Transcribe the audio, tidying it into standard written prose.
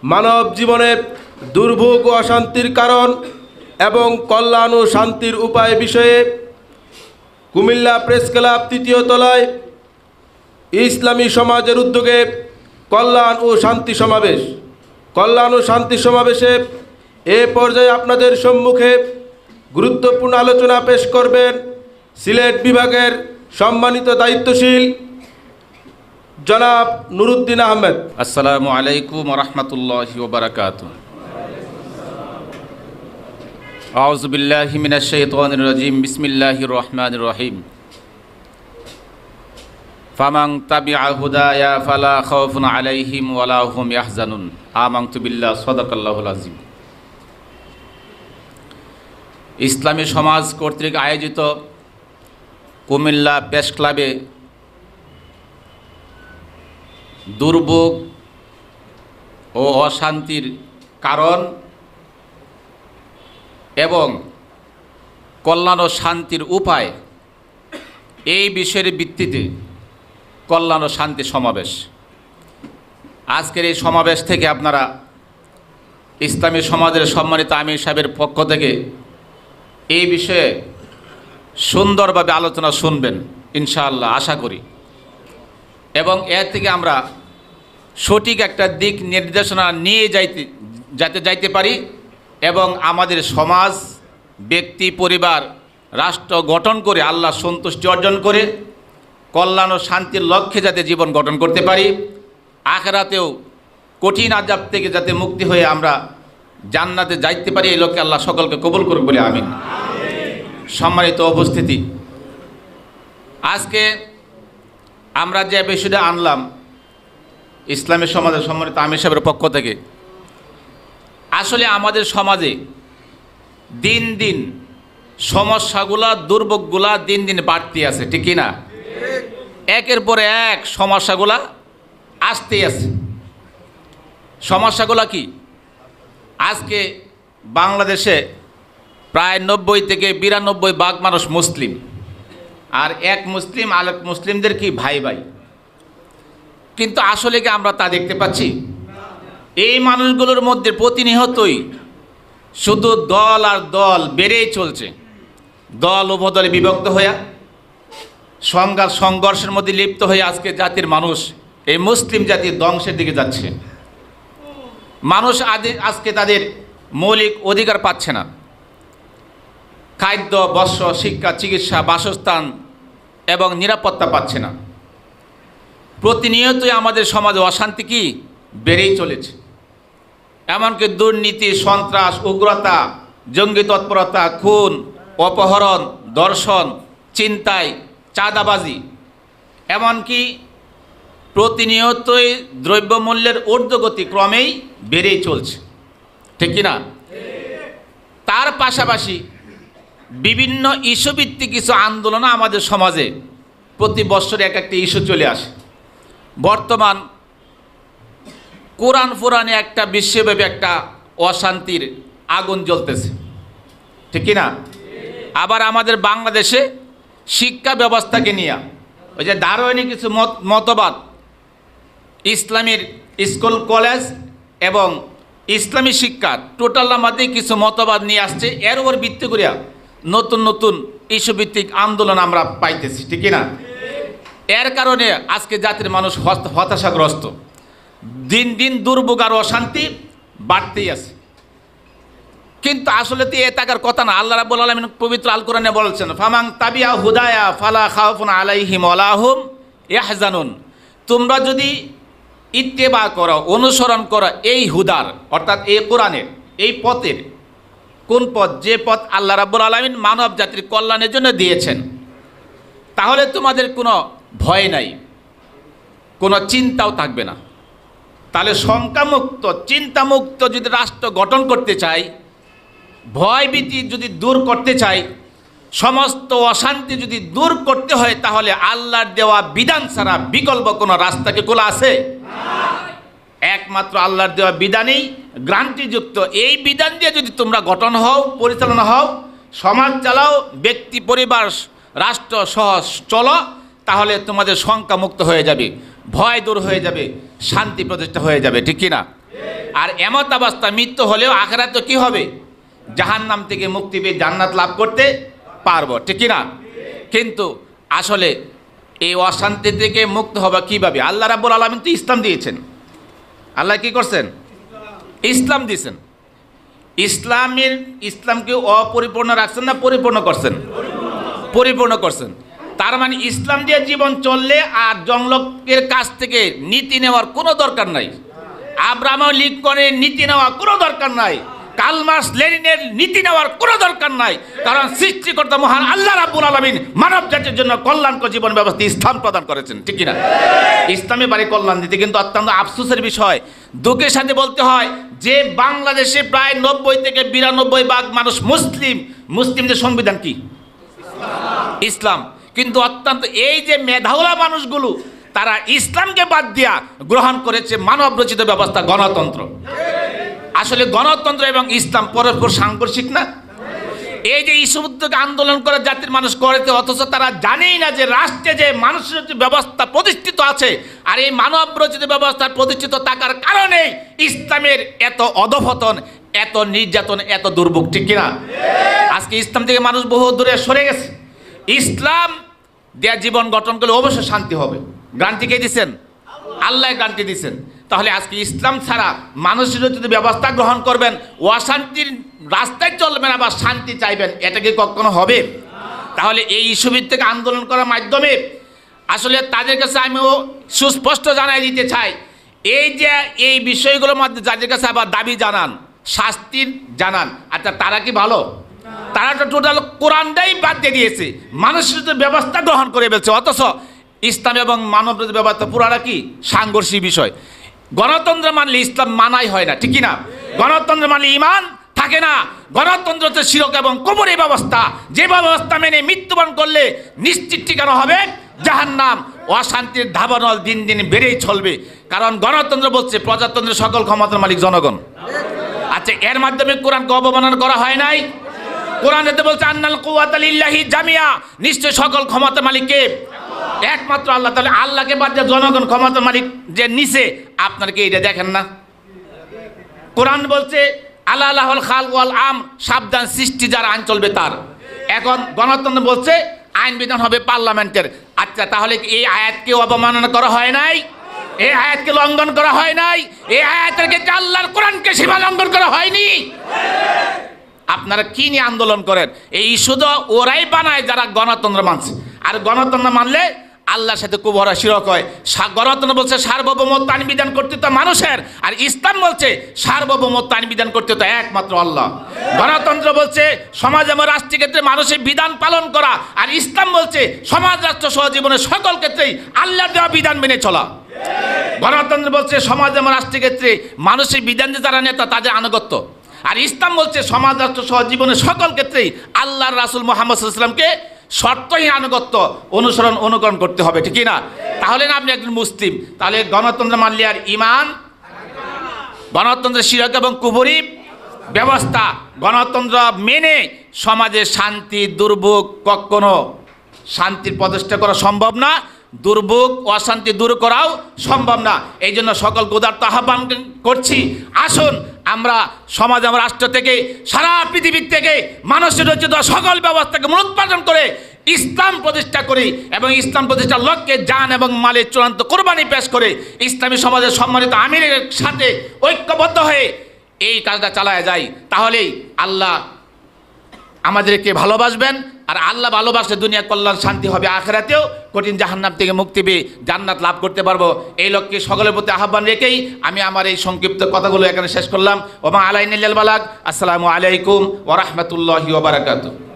মানব জীবনের দুর্ভোগ ও অশান্তির কারণ এবং কল্যাণ ও শান্তির উপায় বিষয়ে কুমিল্লা প্রেস ক্লাব তৃতীয় তলায় ইসলামী সমাজের উদ্যোগে কল্যাণ ও শান্তি সমাবেশে এ পর্যায়ে আপনাদের সম্মুখে গুরুত্বপূর্ণ আলোচনা পেশ করবেন সিলেট বিভাগের সম্মানিত দায়িত্বশীল জনাব নুরুদ্দিন আহমেদ। আসসালামু আলাইকুম ওয়া রাহমাতুল্লাহি ওয়া বারাকাতুহু। আউযু বিল্লাহি মিনাশ শাইতানির রাজিম। বিসমিল্লাহির রহমানির রহিম। ফামান তাবিআ হুদায়া ফালা খাউফুন আলাইহিম ওয়া লা হুম ইয়াহজানুন। আমানতু বিল্লাহি সাদাকাল্লাহুল আযীম। ইসলামী সমাজ কর্তৃক আয়োজিত কুমিল্লা প্রেস ক্লাবে দুর্ভোগ ও অশান্তির কারণ এবং কল্যাণ ও শান্তির উপায় এই বিষয়ের ভিত্তিতে কল্যাণ ও শান্তি সমাবেশ। আজকের এই সমাবেশ থেকে আপনারা ইসলামী সমাজের সম্মানিত আমির সাহেবের পক্ষ থেকে এই বিষয়ে সুন্দরভাবে আলোচনা শুনবেন ইনশাআল্লাহ, আশা করি, এবং এর থেকে আমরা সঠিক একটা দিক নির্দেশনা নিয়ে যাইতে পারি এবং আমাদের সমাজ, ব্যক্তি, পরিবার, রাষ্ট্র গঠন করে আল্লাহ সন্তুষ্টি অর্জন করে কল্যাণ ও শান্তির লক্ষ্যে যাতে জীবন গঠন করতে পারি, আখিরাতেও কঠিন আযাব থেকে যাতে মুক্তি হয়ে আমরা জান্নাতে যাইতে পারি, এই লক্ষ্যে আল্লাহ সকলকে কবুল করুক বলে আমিন। সম্মানিত উপস্থিতি, আজকে আমরা যে বিষয়টা আনলাম ইসলামী সমাজের সম্মানিত আমির সাহেবের পক্ষ থেকে, আসলে আমাদের সমাজে দিন দিন সমস্যাগুলা, দুর্ভোগগুলা দিন দিন বাড়তে আছে, ঠিক কি না? একের পরে এক সমস্যাগুলা আসতেই আছে। সমস্যাগুলা কি? আজকে বাংলাদেশে প্রায় 90 থেকে 92% মানুষ মুসলিম, আর এক মুসলিম আরেক মুসলিমদের কি ভাই ভাই। কিন্তু আসলে কি আমরা তা দেখতে পাচ্ছি? এই মানুষগুলোর মধ্যে প্রতিনিয়তই শুধু দল আর দল বেড়েই চলছে। দল উপদলে বিভক্ত হয়ে সংঘর্ষের মধ্যে লিপ্ত হয়ে আজকে জাতির মানুষ, এই মুসলিম জাতির ধ্বংসের দিকে যাচ্ছে। মানুষ আজকে তাদের মৌলিক অধিকার পাচ্ছে না। খাদ্য, বস্ত্র, শিক্ষা, চিকিৎসা, বাসস্থান এবং নিরাপত্তা পাচ্ছে না। প্রতিনিয়তই আমাদের সমাজে অশান্তি কি বেড়েই চলেছে। এমনকি দুর্নীতি, সন্ত্রাস, উগ্রতা, জঙ্গি তৎপরতা, খুন, অপহরণ, ধর্ষণ, ছিনতাই, চাঁদাবাজি, এমনকি প্রতিনিয়তই দ্রব্যমূল্যের ঊর্ধ্বগতি ক্রমেই বেড়েই চলছে, ঠিক কিনা? তার পাশাপাশি বিভিন্ন ইস্যুভিত্তিক কিছু আন্দোলন আমাদের সমাজে প্রতি বছরে এক একটা ইস্যু চলে আসে। বর্তমান কোরআন ফুরানে একটা বিশ্বব্যাপী একটা অশান্তির আগুন জ্বলতেছে, ঠিক কিনা? আবার আমাদের বাংলাদেশে শিক্ষা ব্যবস্থাকে নিয়ে ওই যে দারোয়ানি কিছু মতবাদ, ইসলামের স্কুল, কলেজ এবং ইসলামী শিক্ষা টোটাল আমাদের কিছু মতবাদ নিয়ে আসছে। এর উপর ভিত্তি করিয়া নতুন নতুন ইস্যুভিত্তিক আন্দোলন আমরা পাইতেছি, ঠিক না? এর কারণে আজকে জাতির মানুষ হতাশাগ্রস্ত। দিন দিন দুর্ভোগ আর অশান্তি বাড়তেই আছে। কিন্তু আসলে তো এ থাকার কথা না। আল্লাহ রাব্বুল আলামিন পবিত্র আল কোরআনে বলছেন, ফামান তাবিআ হুদায়া ফালা খাউফুন আলাইহিম ওয়া লা হুম ইয়াহজানুন। তোমরা যদি ইত্তেবা করো, অনুসরণ করো এই হুদার, অর্থাৎ এই কোরআনের এই পথের, কোন পথ? যে পথ আল্লাহ রাব্বুল আলামিন মানব জাতির কল্যাণের জন্য দিয়েছেন, তাহলে তোমাদের কোনো ভয় নাই, কোনো চিন্তাও থাকবে না। তাহলে শঙ্কামুক্ত, চিন্তামুক্ত যদি রাষ্ট্র গঠন করতে চাই, ভয়ভীতি যদি দূর করতে চাই, সমস্ত অশান্তি যদি দূর করতে হয়, তাহলে আল্লাহর দেওয়া বিধান ছাড়া বিকল্প কোনো রাস্তাকে খোলা আছে? একমাত্র আল্লাহর দেওয়া বিধানই গ্রান্টিযুক্ত। এই বিধান দিয়ে যদি তোমরা গঠন হও, পরিচালনা হও, সমাজ চালাও, ব্যক্তি, পরিবার, রাষ্ট্র সহ চলো, তাহলে তোমাদের শঙ্কা মুক্ত হয়ে যাবে, ভয় দূর হয়ে যাবে, শান্তি প্রতিষ্ঠা হয়ে যাবে, ঠিক কি না? আর এমত অবস্থা মৃত্যু হলেও আখিরাতে কি হবে? জাহান্নাম থেকে মুক্তি পেয়ে জান্নাত লাভ করতে পারবো, ঠিক কি না? কিন্তু আসলে এই অশান্তি থেকে মুক্ত হবে কিভাবে? আল্লাহ রাব্বুল আলামিন তো ইসলাম দিয়েছেন। আল্লাহ কি করছেন? ইসলাম দিয়েছেন। ইসলামকে অপরিপূর্ণ রাখছেন না পরিপূর্ণ করছেন? পরিপূর্ণ করছেন। তার মানে ইসলাম দিয়ে জীবন চললে আর জনলোকের কাছ থেকে নীতি নেওয়ার কোনো দরকার নাই। আব্রাহাম লিঙ্কনের নীতি নেওয়ার কোনো দরকার নাই। কার্ল মার্কস লেনিনের নীতি নেওয়ার কোনো দরকার নাই। কারণ সৃষ্টিকর্তা মহান আল্লাহ রাব্বুল আলামিন মানব জাতির জন্য কল্যাণকর জীবন ব্যবস্থা ইসলাম প্রদান করেছেন, ঠিক কিনা? ইসলামে পারে কল্যাণ দিতে। কিন্তু অত্যন্ত আফসোসের বিষয়, দুঃখের সাথে বলতে হয় যে বাংলাদেশে প্রায় 90 থেকে 92% মানুষ মুসলিমদের সংবিধান কি? ইসলাম। কিন্তু অত্যন্ত এই যে মেধাওয়ালা মানুষগুলো তারা ইসলামকে বাদ দিয়া গ্রহণ করেছে মানব রচিত ব্যবস্থা গণতন্ত্র। আসলে গণতন্ত্র এবং ইসলাম পরস্পর সাংঘর্ষিক না? এই যে ইসুবুদ্দকে আন্দোলন করে জাতির মানুষ করেছে, অথচ তারা জানেই না যে রাষ্ট্রে যে মানুষের ব্যবস্থা প্রতিষ্ঠিত আছে আর এই মানব রচিত ব্যবস্থা প্রতিষ্ঠিত থাকার কারণে ইসলামের এত অধঃপতন, এত নির্যাতন, এত দুর্ভোগ, ঠিক কিনা? আজকে ইসলাম থেকে মানুষ বহু দূরে সরে গেছে। ইসলাম দেয়া জীবন গঠন করলে অবশ্যই শান্তি হবে। গ্যারান্টি কে দিচ্ছেন? আল্লাহ গ্যারান্টি দিচ্ছেন। তাহলে আজকে ইসলাম ছাড়া মানুষের যদি ব্যবস্থা গ্রহণ করবেন, অশান্তির রাস্তায় চলবেন, আবার শান্তি চাইবেন, এটা কি কখনো হবে? তাহলে এই ইস্যুভিত্তিক আন্দোলন করার মাধ্যমে আসলে তাদের কাছে আমিও সুস্পষ্ট জানাই দিতে চাই, এই যে এই বিষয়গুলোর মধ্যে যাদের কাছে আবার দাবি জানান, শাস্তির জানান, আচ্ছা তারা কি ভালো? তারা তো টোটাল কোরআনটাই বাদ দিয়ে দিয়েছে, মানুষের ব্যবস্থা গ্রহণ করে ফেলছে। অথচ ইসলাম এবং মানব ব্যবস্থা পুরাটা কি সাংঘর্ষিক বিষয়। গণতন্ত্র মানলে ইসলাম মানাই হয় না, ঠিক না? গণতন্ত্র মানলে ঈমান থাকে না। গণতন্ত্র হচ্ছে শিরক এবং কবরের ব্যবস্থা, যে ব্যবস্থা মেনে মৃত্যুবরণ করলে নিশ্চিত ঠিকানা হবে জাহান্নাম। অশান্তির ধাবানল দিন দিন বেড়েই চলবে। কারণ গণতন্ত্র বলছে প্রজাতন্ত্রের সকল ক্ষমতার মালিক জনগণ। আচ্ছা, এর মাধ্যমে কোরআনকে অবমাননা করা হয় নাই? কোরআনেতে বলছে আন্নাল কুওয়াতা লিল্লাহি জামিয়া, নিশ্চয় সকল ক্ষমতার মালিক কে? একমাত্র আল্লাহ। তাহলে আল্লাহকে বাদ দিয়ে জনগণ ক্ষমতার মালিক যে নিচে, আপনারা কি এটা দেখেন না? কোরআন বলছে আল্লাহুল খালক ওয়াল আম, সাবধান সৃষ্টি যার আইন চলবে তার। এখন গণতন্ত্র বলছে আইন বিধান হবে পার্লামেন্টের। আচ্ছা, তাহলে এই আয়াতকে অবমাননা করা হয় নাই? এই আয়াতকে লঙ্ঘন করা হয় নাই? এই আয়াতের ক্ষেত্রে আল্লাহর কোরআনকে সীমা লঙ্ঘন করা হয়নি? আপনারা কি নিয়ে আন্দোলন করেন? এই শুধু ওরাই বানায় যারা গণতন্ত্র মানছে। আর গণতন্ত্র মানলে আল্লাহর সাথে কুবরা শিরক হয়। গণতন্ত্র বলছে সার্বভৌমত্ব আইন বিধান কর্তৃত্ব মানুষের, আর ইসলাম বলছে সার্বভৌমত্ব আইন বিধান কর্তৃত্ব একমাত্র আল্লাহ। গণতন্ত্র বলছে সমাজ এবং রাষ্ট্রের ক্ষেত্রে মানুষের বিধান পালন করা, আর ইসলাম বলছে সমাজ রাষ্ট্র সহ জীবনের সকল ক্ষেত্রেই আল্লাহর দেওয়া বিধান মেনে চলা। গণতন্ত্র বলছে সমাজ এবং রাষ্ট্রের ক্ষেত্রে মানুষের বিধান যে যারা নেতা তাদের আনুগত্য, আর ইসলাম বলছে সমাজ রাষ্ট্র সহ জীবনের সকল ক্ষেত্রেই আল্লাহর রাসূল মুহাম্মদ সাল্লাল্লাহু আলাইহি ওয়াসাল্লামকে শর্তহীন আনুগত্য অনুকরণ করতে হবে, ঠিক না? তাহলে না আপনি একজন মুসলিম। তাহলে গণতন্ত্র মানলে আর ঈমান, গণতন্ত্রের শিরক এবং কুফরি ব্যবস্থা, গণতন্ত্র মেনে সমাজে শান্তি দুর্ভোগ, কখনো শান্তির প্রতিষ্ঠা করা সম্ভব না, দুর্ভোগ অশান্তি দূর করাও সম্ভব না। এই জন্য সকলকে উদারত আহ্বান করছি, আসুন আমরা সমাজ এবং রাষ্ট্র থেকে, সারা পৃথিবীর থেকে মানুষের রচিত সকল ব্যবস্থাকে মূলোৎপাটন করে ইসলাম প্রতিষ্ঠা করি, এবং ইসলাম প্রতিষ্ঠার লক্ষ্যে জান এবং মালের চূড়ান্ত কোরবানি পেশ করে ইসলামী সমাজের সম্মানিত আমিরের সাথে ঐক্যবদ্ধ হয়ে এই কাজটা চালায় যায়। তাহলেই আল্লাহ আমাদেরকে ভালোবাসবেন, আর আল্লাহ ভালোবাসলে দুনিয়া কল্যাণ শান্তি হবে, আখিরাতেও কঠিন জাহান্নাম থেকে মুক্তি পেয়ে জান্নাত লাভ করতে পারবো। এই লক্ষ্যে সকলের প্রতি আহ্বান রেখেই আমি আমার এই সংক্ষিপ্ত কথাগুলো এখানে শেষ করলাম। ওমা আলাইনা ইল্লাল বালাগ। আসসালামু আলাইকুম ওয়া রাহমাতুল্লাহি ওয়া বারাকাতুহু।